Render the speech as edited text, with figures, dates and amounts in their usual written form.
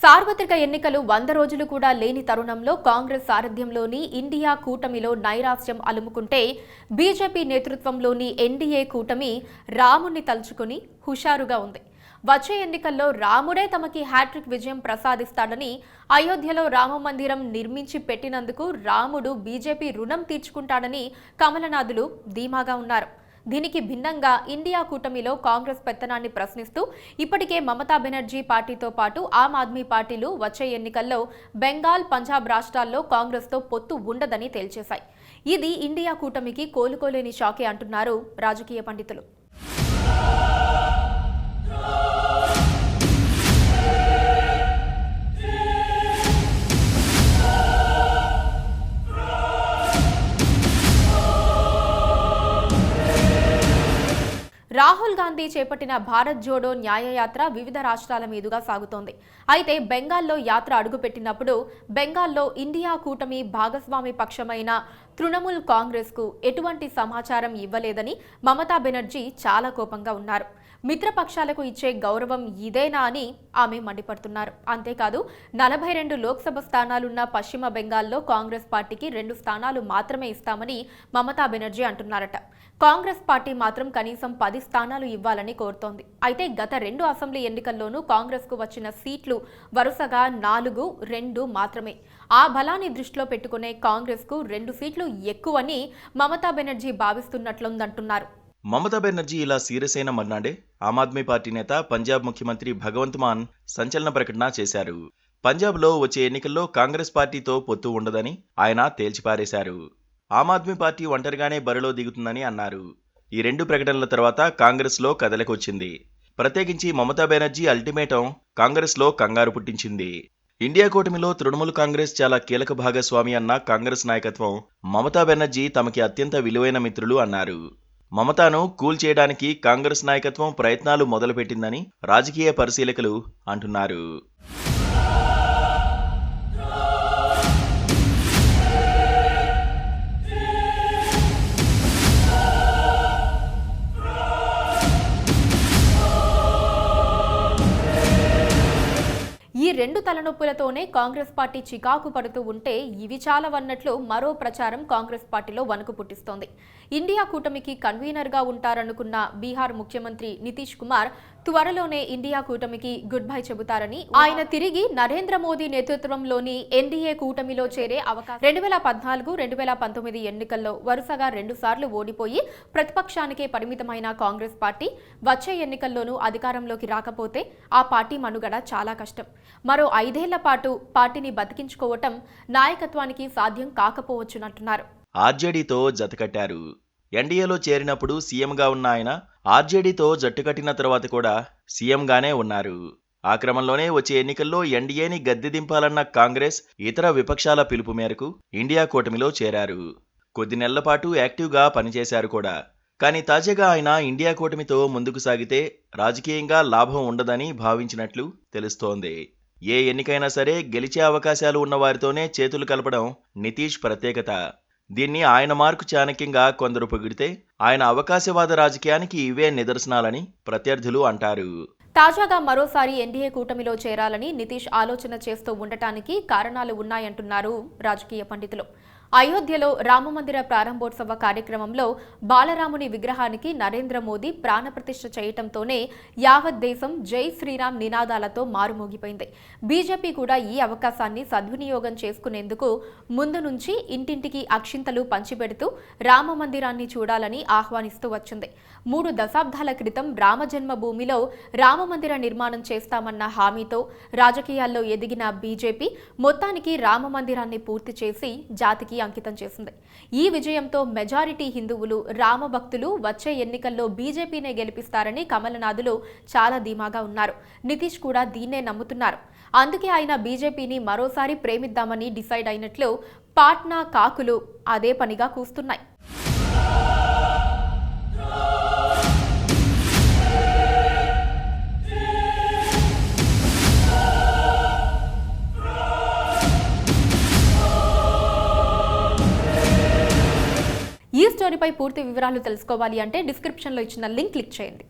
సార్వత్రిక ఎన్నికలు 100 రోజులు కూడా లేని తరుణంలో కాంగ్రెస్ సారథ్యంలోని ఇండియా కూటమిలో నైరాశ్యం అలుముకుంటే బీజేపీ నేతృత్వంలోని ఎన్డీఏ కూటమి రాముని తలుచుకుని హుషారుగా ఉంది. వచ్చే ఎన్నికల్లో రాముడే తమకి హ్యాట్రిక్ విజయం ప్రసాదిస్తాడని, అయోధ్యలో రామ మందిరం నిర్మించి పెట్టినందుకు రాముడు బీజేపీ రుణం తీర్చుకుంటాడని కమలనాథులు ధీమాగా ఉన్నారు. దీనికి భిన్నంగా ఇండియా కూటమిలో కాంగ్రెస్ పెత్తనాన్ని ప్రశ్నిస్తూ ఇప్పటికే మమతా బెనర్జీ పార్టీతో పాటు ఆమ్ ఆద్మీ పార్టీలు వచ్చే ఎన్నికల్లో బెంగాల్, పంజాబ్ రాష్ట్రాల్లో కాంగ్రెస్తో పొత్తు ఉండదని తేల్చేశాయి. ఇది ఇండియా కూటమికి కోలుకోలేని షాకే అంటున్నారు రాజకీయ పండితులు. రాహుల్ గాంధీ చేపట్టిన భారత్ జోడో న్యాయయాత్ర వివిధ రాష్ట్రాల మీదుగా సాగుతోంది. అయితే బెంగాల్లో యాత్ర అడుగుపెట్టినప్పుడు బెంగాల్లో ఇండియా కూటమి భాగస్వామి పక్షమైన తృణమూల్ కాంగ్రెస్కు ఎటువంటి సమాచారం ఇవ్వలేదని మమతా బెనర్జీ చాలా కోపంగా ఉన్నారు. మిత్రపక్షాలకు ఇచ్చే గౌరవం ఇదేనా అని ఆమె మండిపడుతున్నారు. అంతేకాదు 42 లోక్సభ స్థానాలున్న పశ్చిమ బెంగాల్లో కాంగ్రెస్ పార్టీకి 2 స్థానాలు మాత్రమే ఇస్తామని మమతా బెనర్జీ అంటున్నారట. కాంగ్రెస్ పార్టీ మాత్రం కనీసం 10 స్థానాలు ఇవ్వాలని కోరుతోంది. అయితే గత 2 అసెంబ్లీ ఎన్నికల్లోనూ కాంగ్రెస్కు వచ్చిన సీట్లు వరుసగా 4, 2 మాత్రమే. ఆ బలాన్ని దృష్టిలో పెట్టుకునే కాంగ్రెస్కు 2 సీట్లు ఎక్కువని మమతా బెనర్జీ భావిస్తున్నట్లుందంటున్నారు. మమతా బెనర్జీ ఇలా సీరియస్ అయిన మర్నాడే ఆమ్ ఆద్మీ పార్టీ నేత పంజాబ్ ముఖ్యమంత్రి భగవంత్ మాన్ సంచలన ప్రకటన చేశారు. పంజాబ్లో వచ్చే ఎన్నికల్లో కాంగ్రెస్ పార్టీతో పొత్తు ఉండదని ఆయన తేల్చిపారేశారు. ఆమ్ ఆద్మీ పార్టీ ఒంటరిగానే బరిలో దిగుతుందని అన్నారు. ఈ 2 ప్రకటనల తర్వాత కాంగ్రెస్లో కదలికొచ్చింది. ప్రత్యేకించి మమతా బెనర్జీ అల్టిమేటం కాంగ్రెస్లో కంగారు పుట్టించింది. ఇండియా కూటమిలో తృణమూల్ కాంగ్రెస్ చాలా కీలక భాగస్వామి అన్న కాంగ్రెస్ నాయకత్వం మమతా బెనర్జీ తమకి అత్యంత విలువైన మిత్రులు అన్నారు. మమతాను కూల్ చేయడానికి కాంగ్రెస్ నాయకత్వం ప్రయత్నాలు మొదలుపెట్టిందని రాజకీయ పరిశీలకులు అంటున్నారు. ఈ 2 తలనొప్పులతోనే కాంగ్రెస్ పార్టీ చికాకు పడుతూ ఉంటే ఇవి చాలవన్నట్లు మరో ప్రచారం కాంగ్రెస్ పార్టీలో వణుకు పుట్టిస్తోంది. ఇండియా కూటమికి కన్వీనర్గా ఉంటారనుకున్న బీహార్ ముఖ్యమంత్రి నితీష్ కుమార్ త్వరలోనే ఇండియా కూటమికి గుడ్ బై చెబుతారని, ఆయన తిరిగి నరేంద్ర మోదీ నేతృత్వంలోని ఎన్డీఏ కూటమిలో చేరే అవకాశం 2014, 2019 ఎన్నికల్లో వరుసగా 2 సార్లు ఓడిపోయి ప్రతిపక్షానికే పరిమితమైన కాంగ్రెస్ పార్టీ వచ్చే ఎన్నికల్లోనూ అధికారంలోకి రాకపోతే ఆ పార్టీ మనుగడ చాలా కష్టం. మరో 5 ఏళ్ల పాటు పార్టీని బతికించుకోవటం నాయకత్వానికి సాధ్యం కాకపోవచ్చునంటున్నారు. ఆర్జేడీతో జతకట్టారు. ఎన్డీఏలో చేరినప్పుడు సీఎంగా ఉన్న ఆయన ఆర్జేడీతో జట్టు కట్టిన తర్వాత కూడా సీఎంగానే ఉన్నారు. ఆ క్రమంలోనే వచ్చే ఎన్నికల్లో ఎన్డీఏని గద్దె దింపాలన్న కాంగ్రెస్ ఇతర విపక్షాల పిలుపు మేరకు ఇండియా కూటమిలో చేరారు. కొద్ది నెలల పాటు యాక్టివ్గా పనిచేశారు కూడా. కానీ తాజాగా ఆయన ఇండియా కూటమితో ముందుకు సాగితే రాజకీయంగా లాభం ఉండదని భావించినట్లు తెలుస్తోంది. ఏ ఎన్నికైనా సరే గెలిచే అవకాశాలు ఉన్న వారితోనే చేతులు కలపడం నితీష్ ప్రత్యేకత. దీన్ని ఆయన మార్కు చాణక్యంగా కొందరు పొగిడితే ఆయన అవకాశవాద రాజకీయానికి ఇవే నిదర్శనాలని ప్రత్యర్థులు అంటారు. తాజాగా మరోసారి ఎన్డీఏ కూటమిలో చేరాలని నితీష్ ఆలోచన చేస్తూ ఉండటానికి కారణాలు ఉన్నాయంటున్నారు రాజకీయ పండితులు. అయోధ్యలో రామమందిర ప్రారంభోత్సవ కార్యక్రమంలో బాలరాముని విగ్రహానికి నరేంద్ర మోదీ ప్రాణప్రతిష్ఠ చేయటంతోనే యావత్ దేశం జై శ్రీరామ్ నినాదాలతో మారుమోగిపోయింది. బీజేపీ కూడా ఈ అవకాశాన్ని సద్వినియోగం చేసుకునేందుకు ముందు నుంచి ఇంటింటికి అక్షింతలు పంచిపెడుతూ రామమందిరాన్ని చూడాలని ఆహ్వానిస్తూ వచ్చింది. 3 దశాబ్దాల క్రితం రామజన్మభూమిలో రామమందిర నిర్మాణం చేస్తామన్న హామీతో రాజకీయాల్లో ఎదిగిన బీజేపీ మొత్తానికి రామమందిరాన్ని పూర్తి చేసి జాతికి అంకితం చేసింది. ఈ విజయంతో మెజారిటీ హిందువులు, రామభక్తులు వచ్చే ఎన్నికల్లో బీజేపీనే గెలిపిస్తారని కమలనాథులు చాలా ధీమాగా ఉన్నారు. నితీష్ కూడా దీన్నే నమ్ముతున్నారు. అందుకే ఆయన బీజేపీని మరోసారి ప్రేమిద్దామని డిసైడ్ అయినట్లు పాట్నా కాకులు అదే పనిగా కూస్తున్నాయి. ఈ స్టోరీపై పూర్తి వివరాలు తెలుసుకోవాలి అంటే డిస్క్రిప్షన్లో ఇచ్చిన లింక్ క్లిక్ చేయండి.